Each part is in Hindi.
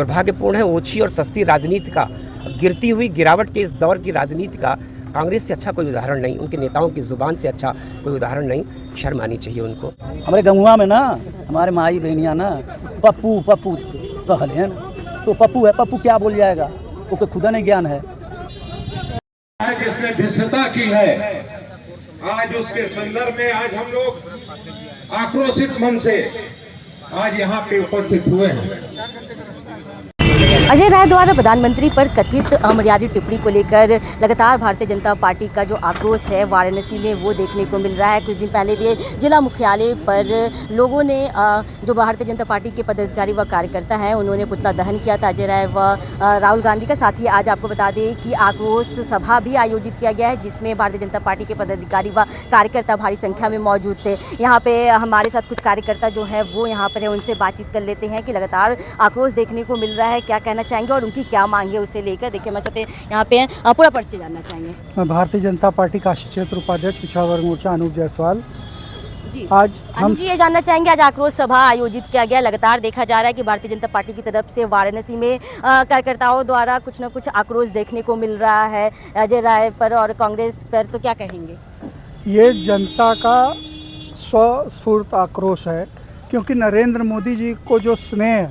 दुर्भाग्यपूर्ण है। ओछी और सस्ती राजनीति का, गिरती हुई गिरावट के इस दौर की राजनीति का कांग्रेस से अच्छा कोई उदाहरण नहीं, उनके नेताओं की जुबान से अच्छा कोई उदाहरण नहीं। शर्म आनी चाहिए उनको। हमारे गंगुआ में ना हमारे माई बहनियाँ ना पप्पू पप्पू कहले हैं ना, तो पप्पू है, पप्पू क्या बोल जाएगा, वो खुदा नहीं ज्ञान है। जिसने धृष्टता की है, आज उसके संदर्भ में आज हम लोग आक्रोशित मन से आज यहाँ पे उपस्थित हुए हैं। अजय राय द्वारा प्रधानमंत्री पर कथित अमर्यादित टिप्पणी को लेकर लगातार भारतीय जनता पार्टी का जो आक्रोश है वाराणसी में वो देखने को मिल रहा है। कुछ दिन पहले भी जिला मुख्यालय पर लोगों ने जो भारतीय जनता पार्टी के पदाधिकारी व कार्यकर्ता हैं उन्होंने पुतला दहन किया था अजय राय व राहुल गांधी का। साथ ही आज आपको बता दें कि आक्रोश सभा भी आयोजित किया गया है जिसमें भारतीय जनता पार्टी के पदाधिकारी व कार्यकर्ता भारी संख्या में मौजूद थे। यहाँ पे हमारे साथ कुछ कार्यकर्ता जो है वो यहाँ पर है, उनसे बातचीत कर लेते हैं कि लगातार आक्रोश देखने को मिल रहा है, क्या कहना चाहेंगे और उनकी क्या मांग है उसे लेकर। देखिए हमारे साथ यहाँ पे पूरा परिचय जानना चाहेंगे। मैं भारतीय जनता पार्टी काशी क्षेत्र उपाध्यक्ष पिछड़ा वर्ग मोर्चा अनूप जायसवाल। जी आज हम ये जानना चाहेंगे, आज आक्रोश सभा आयोजित किया गया। लगातार देखा जा रहा है कि भारतीय जनता पार्टी की तरफ से वाराणसी में कार्यकर्ताओं द्वारा कुछ न कुछ आक्रोश देखने को मिल रहा है अजय राय पर और कांग्रेस पर, तो क्या कहेंगे? ये जनता का स्वस्फूर्त आक्रोश है, क्योंकि नरेंद्र मोदी जी को जो स्नेह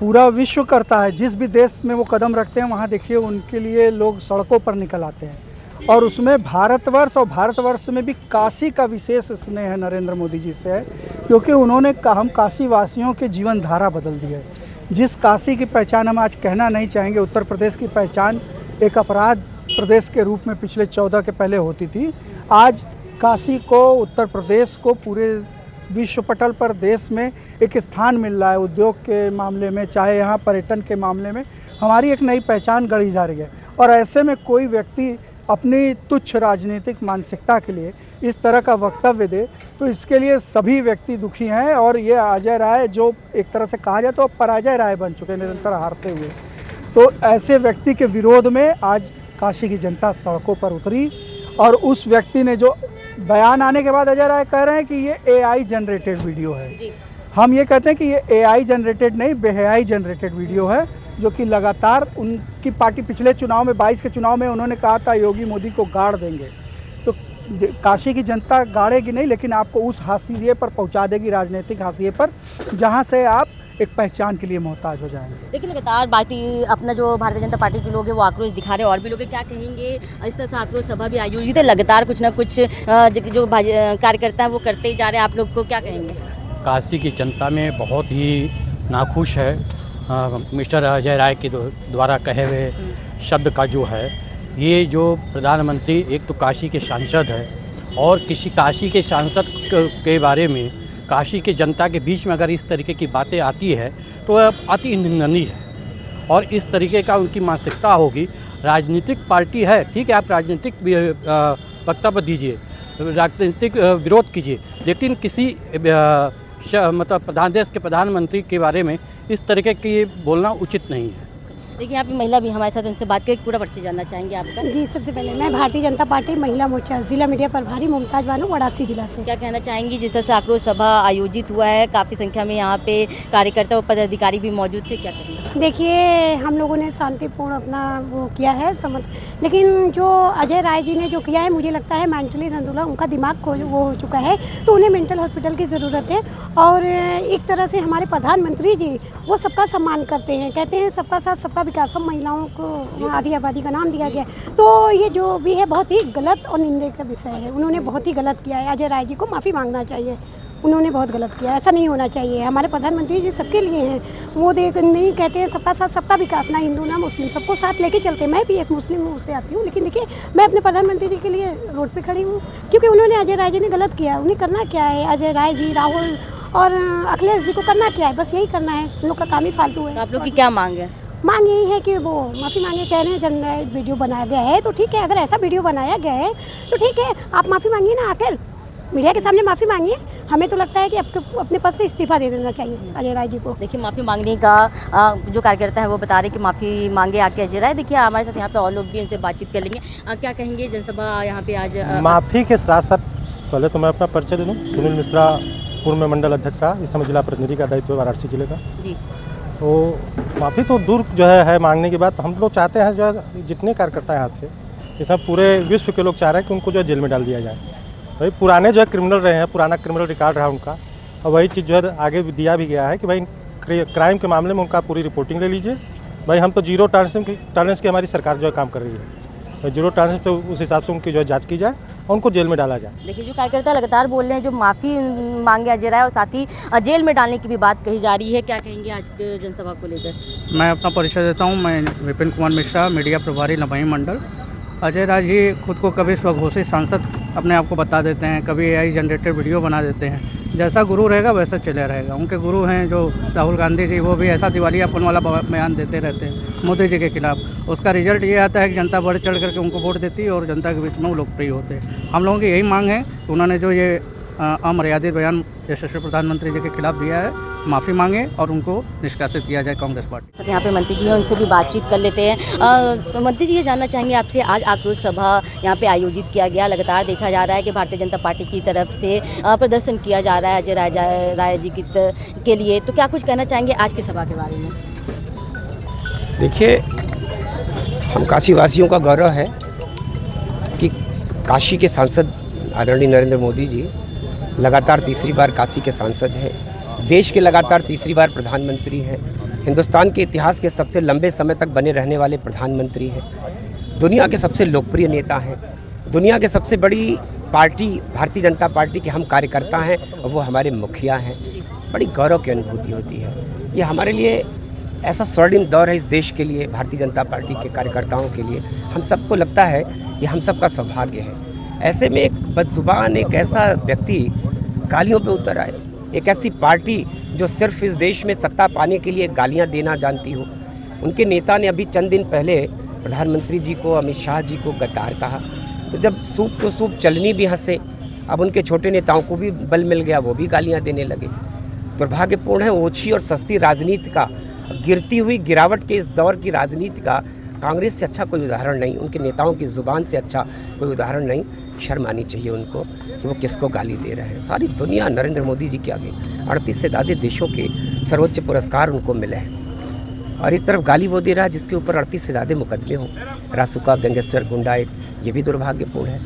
पूरा विश्व करता है, जिस भी देश में वो कदम रखते हैं वहाँ देखिए उनके लिए लोग सड़कों पर निकल आते हैं। और उसमें भारतवर्ष और भारतवर्ष में भी काशी का विशेष स्नेह है नरेंद्र मोदी जी से है, क्योंकि उन्होंने हम काशी वासियों के जीवन धारा बदल दी है। जिस काशी की पहचान हम आज कहना नहीं चाहेंगे, उत्तर प्रदेश की पहचान एक अपराध प्रदेश के रूप में पिछले 14 के पहले होती थी, आज काशी को, उत्तर प्रदेश को पूरे विश्व पटल पर देश में एक स्थान मिल रहा है। उद्योग के मामले में, चाहे यहाँ पर्यटन के मामले में हमारी एक नई पहचान गढ़ी जा रही है। और ऐसे में कोई व्यक्ति अपनी तुच्छ राजनीतिक मानसिकता के लिए इस तरह का वक्तव्य दे तो इसके लिए सभी व्यक्ति दुखी हैं। और ये अजय राय जो एक तरह से कहा जाए तो पराजय राय बन चुके हैं, निरंतर हारते हुए, तो ऐसे व्यक्ति के विरोध में आज काशी की जनता सड़कों पर उतरी। और उस व्यक्ति ने जो बयान आने के बाद अजय राय कह रहे हैं कि ये AI जनरेटेड वीडियो है जी। हम ये कहते हैं कि ये AI जनरेटेड नहीं, बेहयाई जनरेटेड वीडियो है, जो कि लगातार उनकी पार्टी पिछले चुनाव में 22 के चुनाव में उन्होंने कहा था योगी मोदी को गाड़ देंगे, तो काशी की जनता गाड़ेगी नहीं, लेकिन आपको उस हाशिए पर पहुंचा देगी, राजनीतिक हाशिए पर, जहां से आप एक पहचान के लिए मोहताज हो जाएंगे। लेकिन लगातार बाकी अपना जो भारतीय जनता पार्टी के लोग हैं वो आक्रोश दिखा रहे हैं, और भी लोग क्या कहेंगे? इस तरह से आक्रोश सभा भी आयोजित है, लगातार कुछ ना कुछ जो कार्यकर्ता है वो करते ही जा रहे हैं, आप लोग को क्या कहेंगे? काशी की जनता में बहुत ही नाखुश है मिस्टर अजय राय के द्वारा कहे हुए शब्द का जो है। ये जो प्रधानमंत्री एक तो काशी के सांसद है, और किसी काशी के सांसद के बारे में काशी के जनता के बीच में अगर इस तरीके की बातें आती है तो अति निंदनीय है। और इस तरीके का उनकी मानसिकता होगी। राजनीतिक पार्टी है, ठीक है, आप राजनीतिक वक्तव्य दीजिए, राजनीतिक विरोध कीजिए, लेकिन किसी मतलब देश के प्रधानमंत्री के बारे में इस तरीके की बोलना उचित नहीं है। देखिए यहाँ पे महिला भी हमारे साथ, उनसे बात करके पूरा परिचय जानना चाहेंगे आपका। जी, सबसे पहले मैं भारतीय जनता पार्टी महिला मोर्चा जिला मीडिया प्रभारी मुमताज बानो वाराणसी जिला से। क्या कहना चाहेंगी? जिस तरह से आक्रोश सभा आयोजित हुआ है, काफ़ी संख्या में यहाँ पे कार्यकर्ता और पदाधिकारी भी मौजूद थे, क्या कहेंगे? देखिए हम लोगों ने शांतिपूर्ण अपना वो किया है लेकिन जो अजय राय जी ने जो किया है, मुझे लगता है मेंटली संतुलन उनका दिमाग को वो हो चुका है, तो उन्हें मेंटल हॉस्पिटल की ज़रूरत है। और एक तरह से हमारे प्रधानमंत्री जी वो सबका सम्मान करते हैं, कहते हैं सबका साथ सबका विकास, सब महिलाओं को आधी आबादी का नाम दिया गया, तो ये जो भी है बहुत ही गलत और निंदे का विषय है। उन्होंने बहुत ही गलत किया है, अजय राय जी को माफ़ी मांगना चाहिए, उन्होंने बहुत गलत किया, ऐसा नहीं होना चाहिए। हमारे प्रधानमंत्री जी सबके लिए हैं, वो नहीं कहते हैं सबका साथ सबका विकास, ना हिंदू ना मुस्लिम, सबको साथ लेके चलते हैं। मैं भी एक मुस्लिम हूँ, उससे आती हूँ, लेकिन देखिए मैं अपने प्रधानमंत्री जी के लिए रोड पे खड़ी हूँ, क्योंकि उन्होंने अजय राय जी ने गलत किया। उन्हें करना क्या है, अजय राय जी, राहुल और अखिलेश जी को करना क्या है? बस यही करना है, उन लोग का काम ही फालतू है। तो आप लोग की क्या मांग है? मांग यही है कि वो माफ़ी मांगे, कह रहे हैं जनरेट वीडियो बनाया गया है, तो ठीक है, अगर ऐसा वीडियो बनाया गया है तो ठीक है, आप माफ़ी मांगिए ना, आकर मीडिया के सामने माफ़ी मांगिए। हमें तो लगता है कि आपको अपने पद से इस्तीफा दे देना चाहिए अजय राय जी को। देखिए माफ़ी मांगने का जो कार्यकर्ता है वो बता रहे कि माफ़ी मांगे आके अजय राय। देखिए हमारे साथ यहाँ पे और लोग भी उनसे बातचीत कर लेंगे। क्या कहेंगे जनसभा यहाँ पे आज? माफ़ी के साथ साथ पहले तो मैं अपना परिचय दे दूँ। सुनील मिश्रा पूर्व में मंडल अध्यक्ष रहा, इस समय जिला प्रतिनिधि का दायित्व वाराणसी जिले का। जी। तो माफ़ी तो दूर जो है मांगने की बात, तो हम लोग चाहते हैं जो है जितने कार्यकर्ता यहाँ थे, ये सब पूरे विश्व के लोग चाह रहे हैं कि उनको जो है जेल में डाल दिया जाए। भाई पुराने जो है क्रिमिनल रहे हैं, पुराना क्रिमिनल रिकॉर्ड रहा उनका, और वही चीज़ जो है आगे भी दिया भी गया है कि भाई क्राइम के मामले में उनका पूरी रिपोर्टिंग ले लीजिए। भाई हम तो जीरो टॉलरेंस की हमारी सरकार जो है काम कर रही है, तो जीरो टॉलरेंस तो उस हिसाब से उनकी जो है जाँच की जाए और उनको जेल में डाला जाए। देखिए, जो कार्यकर्ता लगातार बोल रहे हैं, जो माफ़ी मांगे अजय राय और साथ ही जेल में डालने की भी बात कही जा रही है, क्या कहेंगे आज के जनसभा को लेकर? मैं अपना परिचय देता हूं। मैं विपिन कुमार मिश्रा, मीडिया प्रभारी नवाई मंडल। अजय राय जी खुद को कभी स्वघोषित सांसद अपने आप को बता देते हैं, कभी AI जनरेटेड वीडियो बना देते हैं। जैसा गुरु रहेगा वैसा चले रहेगा। उनके गुरु हैं जो राहुल गांधी जी, वो भी ऐसा दिवालियापन वाला बयान देते रहते हैं मोदी जी के खिलाफ। उसका रिजल्ट ये आता है कि जनता बढ़ चढ़ करके उनको वोट देती है और जनता के बीच में वो लोकप्रिय होते हैं। हम लोगों की यही मांग है कि उन्होंने जो ये अमर्यादित बयान यशस्वी प्रधानमंत्री जी के खिलाफ दिया है, माफ़ी मांगे और उनको निष्कासित किया जाए कांग्रेस पार्टी। यहाँ पे मंत्री जी हैं, उनसे भी बातचीत कर लेते हैं। मंत्री जी, ये जानना चाहेंगे आपसे, आज आक्रोश सभा यहाँ पे आयोजित किया गया। लगातार देखा जा रहा है कि भारतीय जनता पार्टी की तरफ से प्रदर्शन किया जा रहा है अजय राय जी के लिए, तो क्या कुछ कहना चाहेंगे आज की सभा के बारे में? देखिए, हम काशी वासियों का गौरव है कि काशी के सांसद आदरणीय नरेंद्र मोदी जी लगातार तीसरी बार काशी के सांसद हैं, देश के लगातार तीसरी बार प्रधानमंत्री हैं, हिंदुस्तान के इतिहास के सबसे लंबे समय तक बने रहने वाले प्रधानमंत्री हैं, दुनिया के सबसे लोकप्रिय नेता हैं, दुनिया के सबसे बड़ी पार्टी भारतीय जनता पार्टी के हम कार्यकर्ता हैं और वो हमारे मुखिया हैं। बड़ी गौरव की अनुभूति होती है। ये हमारे लिए ऐसा स्वर्णिम दौर है इस देश के लिए, भारतीय जनता पार्टी के कार्यकर्ताओं के लिए। हम सबको लगता है कि हम सबका सौभाग्य है। ऐसे में एक बदजुबान, एक ऐसा व्यक्ति गालियों पे उतर आए, एक ऐसी पार्टी जो सिर्फ इस देश में सत्ता पाने के लिए गालियां देना जानती हो। उनके नेता ने अभी चंद दिन पहले प्रधानमंत्री जी को, अमित शाह जी को गद्दार कहा। तो जब सूप तो सूप चलनी भी हंसे, अब उनके छोटे नेताओं को भी बल मिल गया, वो भी गालियां देने लगे। दुर्भाग्यपूर्ण है, ओछी और सस्ती राजनीति का, गिरती हुई गिरावट के इस दौर की राजनीति का कांग्रेस से अच्छा कोई उदाहरण नहीं, उनके नेताओं की ज़ुबान से अच्छा कोई उदाहरण नहीं। शर्म आनी चाहिए उनको कि वो किसको गाली दे रहे हैं। सारी दुनिया नरेंद्र मोदी जी के आगे 38 से ज़्यादा देशों के सर्वोच्च पुरस्कार उनको मिले हैं, और एक तरफ गाली वो दे रहा है जिसके ऊपर 38 से ज़्यादा मुकदमे हों, रासुका, गैंगस्टर, गुंडाइट। ये भी दुर्भाग्यपूर्ण है।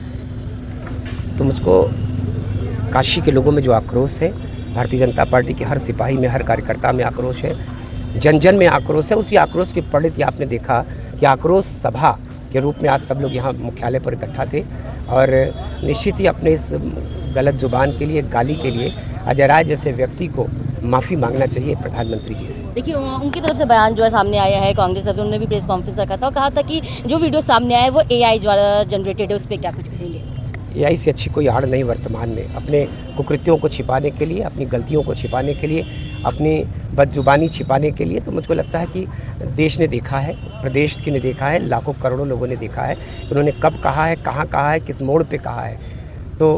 तो मुझको काशी के लोगों में जो आक्रोश है, भारतीय जनता पार्टी के हर सिपाही में, हर कार्यकर्ता में आक्रोश है, जन जन में आक्रोश है। उसी आक्रोश की परिणति आपने देखा कि आक्रोश सभा के रूप में आज सब लोग यहाँ मुख्यालय पर इकट्ठा थे, और निश्चित ही अपने इस गलत जुबान के लिए, गाली के लिए अजय राय जैसे व्यक्ति को माफ़ी मांगना चाहिए प्रधानमंत्री जी से। देखिए, उनकी तरफ से बयान जो है सामने आया है, कांग्रेस तरफ उन्होंने भी प्रेस कॉन्फ्रेंस रखा था और कहा था कि जो वीडियो सामने आया है वो AI द्वारा जनरेटेड है, उस पर क्या कुछ कहेंगे? AI से अच्छी कोई आड़ नहीं वर्तमान में। अपने कुकृत्यों को छिपाने के लिए, अपनी गलतियों को छिपाने के लिए, अपनी बदजुबानी छिपाने के लिए, तो मुझको लगता है कि देश ने देखा है, प्रदेश ने देखा है, लाखों करोड़ों लोगों ने देखा है कि उन्होंने कब कहा है, कहाँ कहा है, किस मोड़ पे कहा है। तो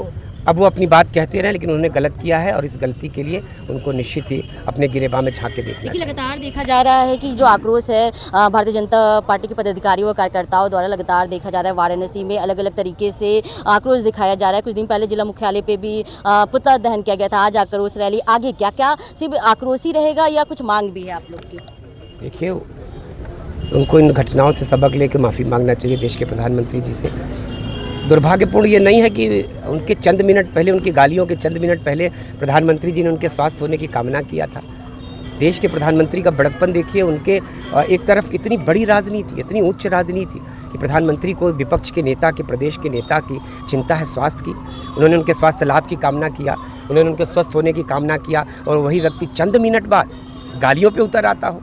अब वो अपनी बात कहते रहे, लेकिन उन्होंने गलत किया है और इस गलती के लिए उनको निश्चित ही अपने गिरेबान में झांक के देखना चाहिए। लगातार देखा जा रहा है कि जो आक्रोश है भारतीय जनता पार्टी के पदाधिकारियों और कार्यकर्ताओं द्वारा लगातार देखा जा रहा है, वाराणसी में अलग अलग तरीके से आक्रोश दिखाया जा रहा है। कुछ दिन पहले जिला मुख्यालय पे भी पुतला दहन किया गया था, आज आक्रोश रैली। आगे क्या क्या सिर्फ आक्रोश ही रहेगा या कुछ मांग भी है आप लोग की? देखिए, उनको इन घटनाओं से सबक लेकर माफ़ी मांगना चाहिए देश के प्रधानमंत्री जी से। दुर्भाग्यपूर्ण ये नहीं है कि उनके चंद मिनट पहले, उनकी गालियों के चंद मिनट पहले प्रधानमंत्री जी ने उनके स्वास्थ्य होने की कामना किया था। देश के प्रधानमंत्री का बड़प्पन देखिए। उनके एक तरफ इतनी बड़ी राजनीति, इतनी उच्च राजनीति कि प्रधानमंत्री को विपक्ष के नेता, के प्रदेश के नेता की चिंता है स्वास्थ्य की। उन्होंने उनके स्वास्थ्य लाभ की कामना किया, उन्होंने उनके स्वस्थ होने की कामना किया, और वही व्यक्ति चंद मिनट बाद गालियों पर उतर आता हो।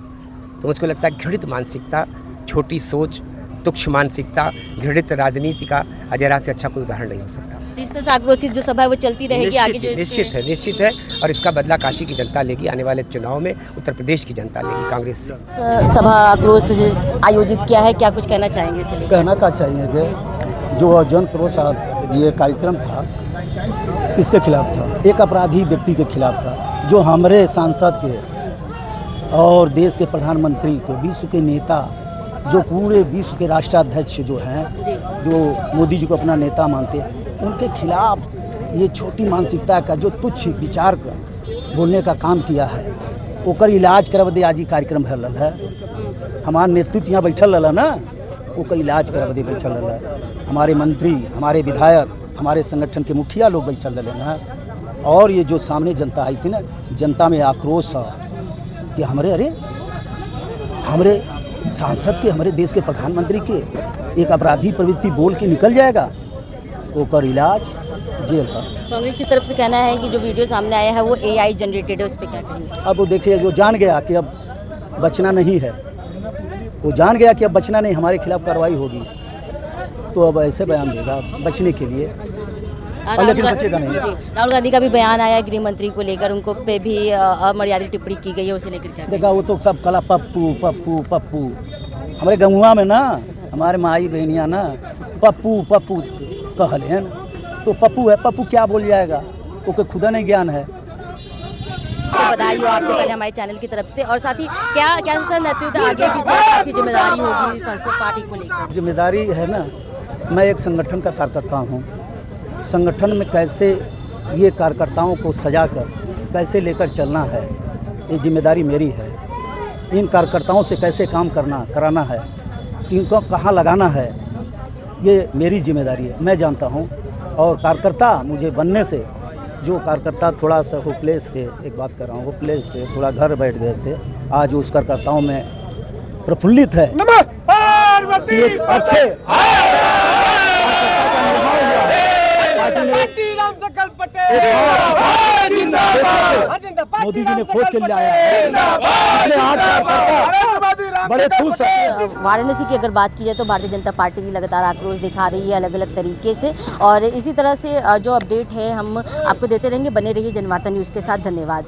तो मुझको लगता है घृणित मानसिकता, छोटी सोच, तुच्छ मानसिकता, घृणित राजनीति का अजय राय से अच्छा कोई उदाहरण नहीं हो सकता। इस तरह से आक्रोशित जो सभा है वो चलती रहेगी आगे? जो निश्चित है, और इसका बदला काशी की जनता लेगी। आने वाले चुनाव में उत्तर प्रदेश की जनता लेगी कांग्रेस से। सभा आक्रोश आयोजित किया है, क्या कुछ कहना चाहेंगे इसे लेकर? कहना क्या चाहिए कि जो जन क्रोश ये कार्यक्रम था, किसके खिलाफ था? एक अपराधी व्यक्ति के खिलाफ था, जो हमारे सांसद के और देश के प्रधानमंत्री के, विश्व के नेता, जो पूरे विश्व के राष्ट्राध्यक्ष जो हैं, जो मोदी जी को अपना नेता मानते, उनके खिलाफ ये छोटी मानसिकता का जो तुच्छ विचार का बोलने का काम किया है, ओकर इलाज करब दे आज ही कार्यक्रम भर है। हमार नेतृत्व यहाँ बैठल रहा ना, ओकर इलाज करब दे बैठल रहा। हमारे मंत्री, हमारे विधायक, हमारे संगठन के मुखिया लोग बैठल रहे ना। और ये जो सामने जनता आई थी ना, जनता में आक्रोश है कि हमारे सांसद के, हमारे देश के प्रधानमंत्री के एक अपराधी प्रवृत्ति बोल के निकल जाएगा, ओकर इलाज जेल है। कांग्रेस की तरफ से कहना है कि जो वीडियो सामने आया है वो AI जनरेटेड है, उस पर क्या कहेंगे? अब वो देखिए, जो जान गया कि अब बचना नहीं है, वो जान गया कि अब बचना नहीं, हमारे खिलाफ कार्रवाई होगी, तो अब ऐसे बयान देगा बचने के लिए, लेकिन बचेगा नहीं। राहुल गांधी का भी बयान आया गृह मंत्री को लेकर, उनको पे भी अमर्यादित टिप्पणी की गई है, उसे लेकर क्या? देखा, वो तो सब कला पप्पू पप्पू पप्पू। हमारे गंगुआ में ना, हमारे माई बहनिया ना पप्पू पप्पू कहल है ना, तो पप्पू है, पप्पू क्या बोल जाएगा, ओके खुदा नहीं ज्ञान है। तो बधाई हो आपको पहले हमारे चैनल की तरफ से, और साथ ही क्या नेतृत्व आगे किस तरह आपकी जिम्मेदारी होगी संसद पार्टी को लेकर? जिम्मेदारी है ना, मैं एक संगठन का कार्यकर्ता हूँ। संगठन में कैसे ये कार्यकर्ताओं को सजाकर कैसे लेकर चलना है, ये जिम्मेदारी मेरी है। इन कार्यकर्ताओं से कैसे काम कराना है, इनको कहाँ लगाना है, ये मेरी जिम्मेदारी है, मैं जानता हूँ। और कार्यकर्ता मुझे बनने से, जो कार्यकर्ता थोड़ा सा होपलेस थे, एक बात कर रहा हूँ, होपलेस थे, थोड़ा घर बैठ गए थे, आज उस कार्यकर्ताओं में प्रफुल्लित है। एक अच्छे मोदी जी ने खोज के लाया, बड़े खुश हैं। वाराणसी की अगर बात की जाए तो भारतीय जनता पार्टी की लगातार आक्रोश दिखा रही है अलग अलग तरीके से, और इसी तरह से जो अपडेट है हम आपको देते रहेंगे। बने रहिए जनवार्ता न्यूज़ के साथ। धन्यवाद।